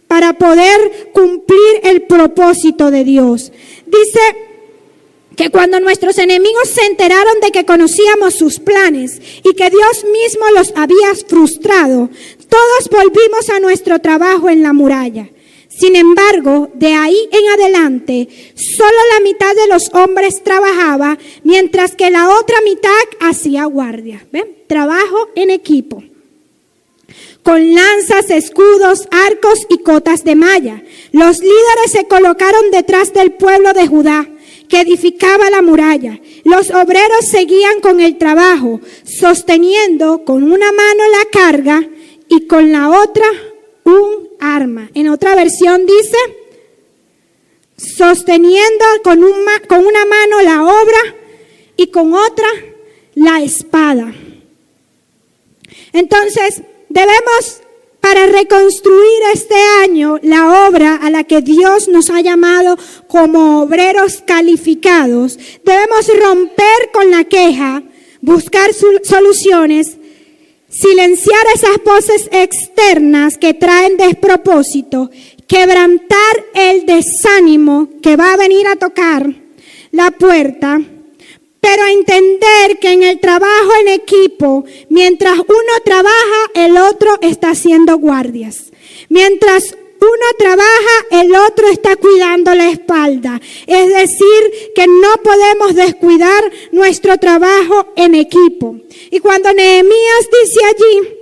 para poder cumplir el propósito de Dios. Dice que cuando nuestros enemigos se enteraron de que conocíamos sus planes y que Dios mismo los había frustrado, todos volvimos a nuestro trabajo en la muralla. Sin embargo, de ahí en adelante, solo la mitad de los hombres trabajaba, mientras que la otra mitad hacía guardia. ¿Ven? Trabajo en equipo, con lanzas, escudos, arcos y cotas de malla. Los líderes se colocaron detrás del pueblo de Judá, que edificaba la muralla. Los obreros seguían con el trabajo, sosteniendo con una mano la carga y con la otra un arma. En otra versión dice, sosteniendo con una mano la obra y con otra la espada. Entonces, debemos, para reconstruir este año la obra a la que Dios nos ha llamado como obreros calificados, debemos romper con la queja, buscar soluciones, silenciar esas voces externas que traen despropósito, quebrantar el desánimo que va a venir a tocar la puerta, pero entender que en el trabajo en equipo, mientras uno trabaja, el otro está haciendo guardias. Mientras uno trabaja, el otro está cuidando la espalda. Es decir, que no podemos descuidar nuestro trabajo en equipo. Y cuando Nehemías dice allí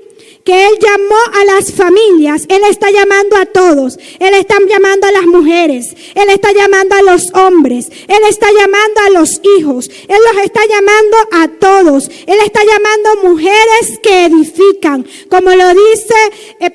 que él llamó a las familias, él está llamando a todos, él está llamando a las mujeres, él está llamando a los hombres, él está llamando a los hijos, él los está llamando a todos, él está llamando a mujeres que edifican, como lo dice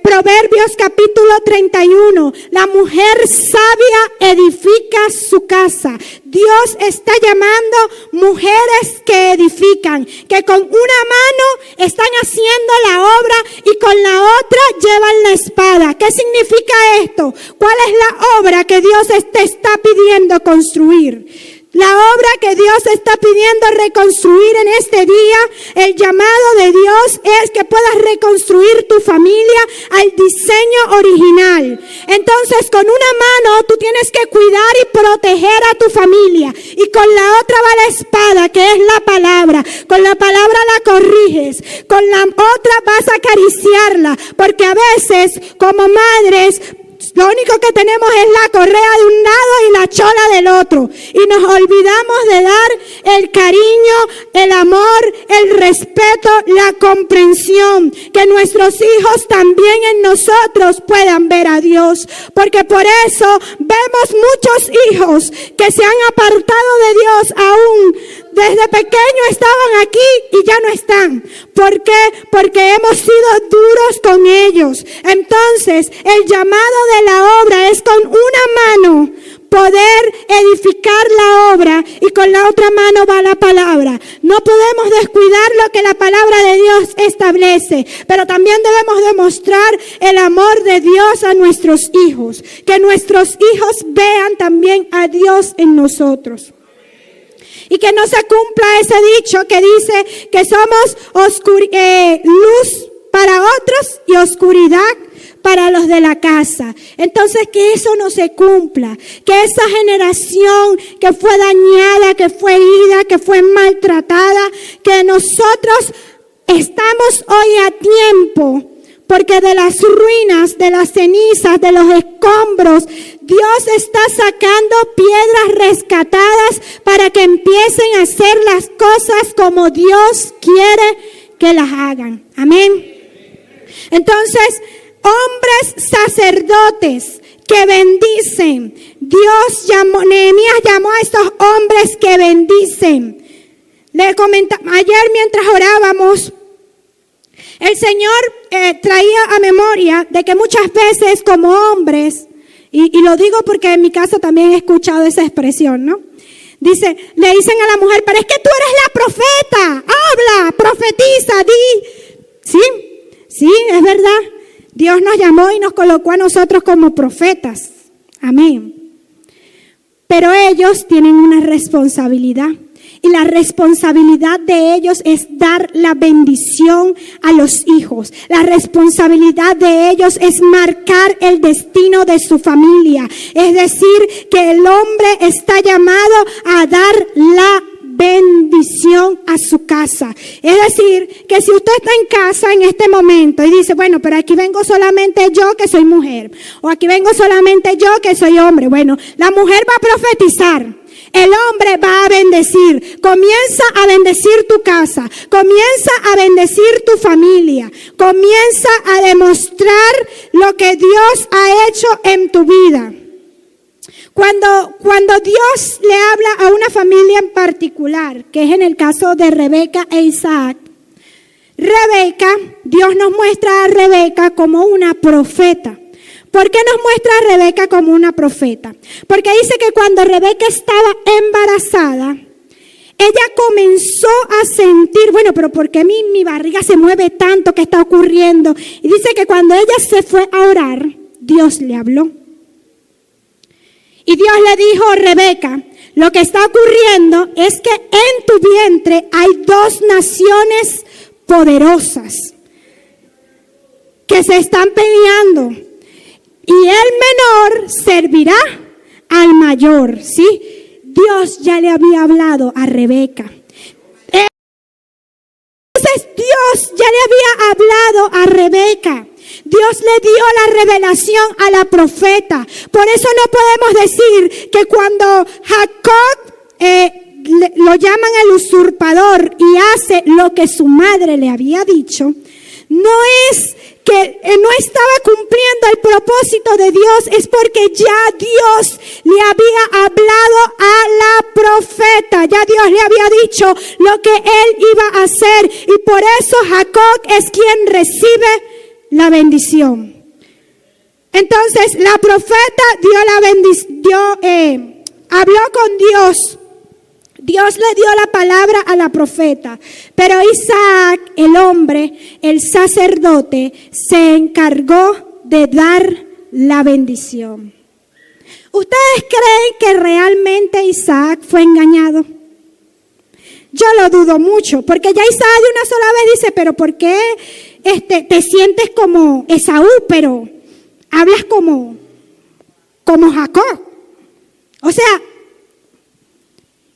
Proverbios capítulo 31, la mujer sabia edifica su casa. Dios está llamando mujeres que edifican, que con una mano están haciendo la obra y con la otra llevan la espada. ¿Qué significa esto? ¿Cuál es la obra que Dios te está pidiendo construir? La obra que Dios está pidiendo reconstruir en este día, el llamado de Dios es que puedas reconstruir tu familia al diseño original. Entonces, con una mano tú tienes que cuidar y proteger a tu familia, y con la otra va la espada, que es la palabra. Con la palabra la corriges, con la otra vas a acariciarla, porque a veces como madres lo único que tenemos es la correa de un lado y la chola del otro. Y nos olvidamos de dar el cariño, el amor, el respeto, la comprensión. Que nuestros hijos también en nosotros puedan ver a Dios. Porque por eso vemos muchos hijos que se han apartado de Dios aún. Desde pequeños estaban aquí y ya no están. ¿Por qué? Porque hemos sido duros con ellos. Entonces, el llamado de la obra es con una mano poder edificar la obra y con la otra mano va la palabra. No podemos descuidar lo que la palabra de Dios establece, pero también debemos demostrar el amor de Dios a nuestros hijos. Que nuestros hijos vean también a Dios en nosotros. Y que no se cumpla ese dicho que dice que somos luz para otros y oscuridad para los de la casa. Entonces, que eso no se cumpla. Que esa generación que fue dañada, que fue herida, que fue maltratada, que nosotros estamos hoy a tiempo. Porque de las ruinas, de las cenizas, de los escombros, Dios está sacando piedras rescatadas para que empiecen a hacer las cosas como Dios quiere que las hagan. Amén. Entonces, hombres sacerdotes que bendicen. Nehemías llamó a estos hombres que bendicen. Le comentaba ayer mientras orábamos, el Señor traía a memoria de que muchas veces como hombres, y lo digo porque en mi casa también he escuchado esa expresión, ¿no? Le dicen a la mujer, pero es que tú eres la profeta, habla, profetiza, di. Sí, es verdad. Dios nos llamó y nos colocó a nosotros como profetas. Amén. Pero ellos tienen una responsabilidad. Y la responsabilidad de ellos es dar la bendición a los hijos. La responsabilidad de ellos es marcar el destino de su familia. Es decir, que el hombre está llamado a dar la bendición a su casa. Es decir, que si usted está en casa en este momento y dice, bueno, pero aquí vengo solamente yo que soy mujer, o aquí vengo solamente yo que soy hombre. Bueno, la mujer va a profetizar. El hombre va a bendecir. Comienza a bendecir tu casa. Comienza a bendecir tu familia. Comienza a demostrar lo que Dios ha hecho en tu vida. Cuando Dios le habla a una familia en particular, que es en el caso de Rebeca e Isaac, Dios nos muestra a Rebeca como una profeta. ¿Por qué nos muestra a Rebeca como una profeta? Porque dice que cuando Rebeca estaba embarazada, ella comenzó a sentir, bueno, pero ¿por qué mi barriga se mueve tanto? ¿Qué está ocurriendo? Y dice que cuando ella se fue a orar, Dios le habló. Y Dios le dijo a Rebeca, lo que está ocurriendo es que en tu vientre hay 2 naciones poderosas. que se están peleando. Y el menor servirá al mayor, ¿sí? Dios ya le había hablado a Rebeca. Entonces Dios ya le había hablado a Rebeca. Dios le dio la revelación a la profeta. Por eso no podemos decir que cuando Jacob lo llaman el usurpador y hace lo que su madre le había dicho, no es que no estaba cumpliendo el propósito de Dios, es porque ya Dios le había hablado a la profeta, ya Dios le había dicho lo que él iba a hacer, y por eso Jacob es quien recibe la bendición. Entonces la profeta habló con Dios. Dios le dio la palabra a la profeta, pero Isaac, el hombre, el sacerdote, se encargó de dar la bendición. ¿Ustedes creen que realmente Isaac fue engañado? Yo lo dudo mucho, porque ya Isaac de una sola vez dice, pero ¿por qué te sientes como Esaú, pero hablas como Jacob? O sea,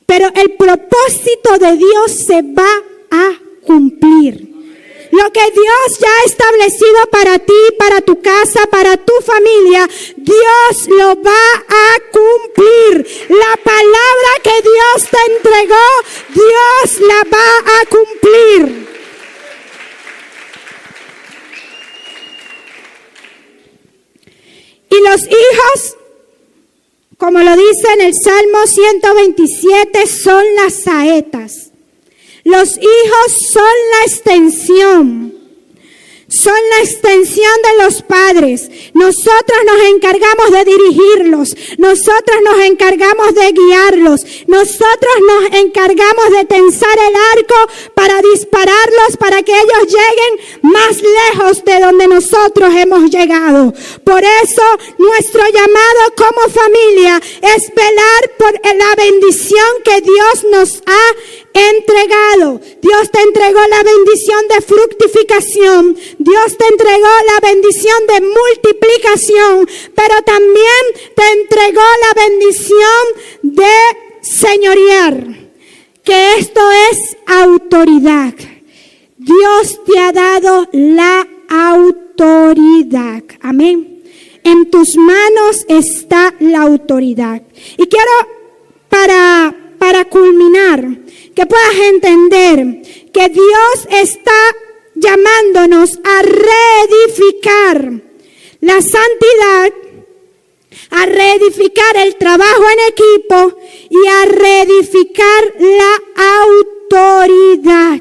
pero el propósito de Dios se va a cumplir. Lo que Dios ya ha establecido para ti, para tu casa, para tu familia, Dios lo va a cumplir. La palabra que Dios te entregó, Dios la va a cumplir. Y los hijos, como lo dice en el Salmo 127, son las saetas. Los hijos son la extensión. Son la extensión de los padres. Nosotros nos encargamos de dirigirlos. Nosotros nos encargamos de guiarlos. Nosotros nos encargamos de tensar el arco para dispararlos, para que ellos lleguen más lejos de donde nosotros hemos llegado. Por eso nuestro llamado como familia es velar por la bendición que Dios nos ha entregado. Dios te entregó la bendición de fructificación. Dios te entregó la bendición de multiplicación, pero también te entregó la bendición de señorear, que esto es autoridad. Dios te ha dado la autoridad. Amén. En tus manos está la autoridad. Y quiero, para culminar, que puedas entender que Dios está llamándonos a reedificar la santidad, a reedificar el trabajo en equipo y a reedificar la autoridad.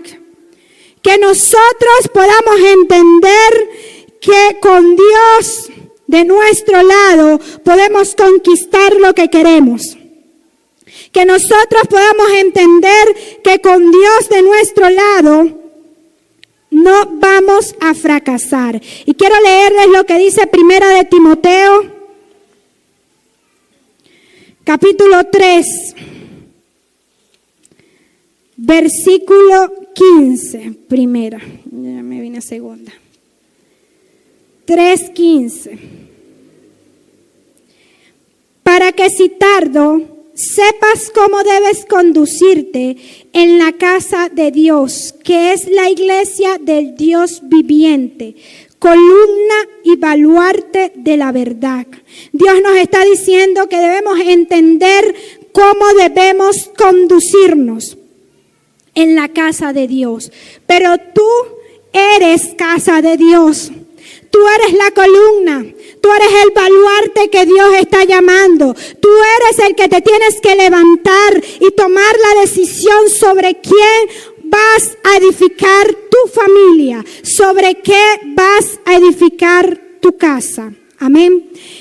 Que nosotros podamos entender que con Dios de nuestro lado podemos conquistar lo que queremos. Que nosotros podamos entender que con Dios de nuestro lado no vamos a fracasar. Y quiero leerles lo que dice Primera de Timoteo, capítulo 3, versículo 15. Primera, ya me vine a segunda. 3:15. Para que si tardo, sepas cómo debes conducirte en la casa de Dios, que es la iglesia del Dios viviente, columna y baluarte de la verdad. Dios nos está diciendo que debemos entender cómo debemos conducirnos en la casa de Dios. Pero tú eres casa de Dios. Tú eres la columna, tú eres el baluarte que Dios está llamando. Tú eres el que te tienes que levantar y tomar la decisión sobre quién vas a edificar tu familia, sobre qué vas a edificar tu casa. Amén.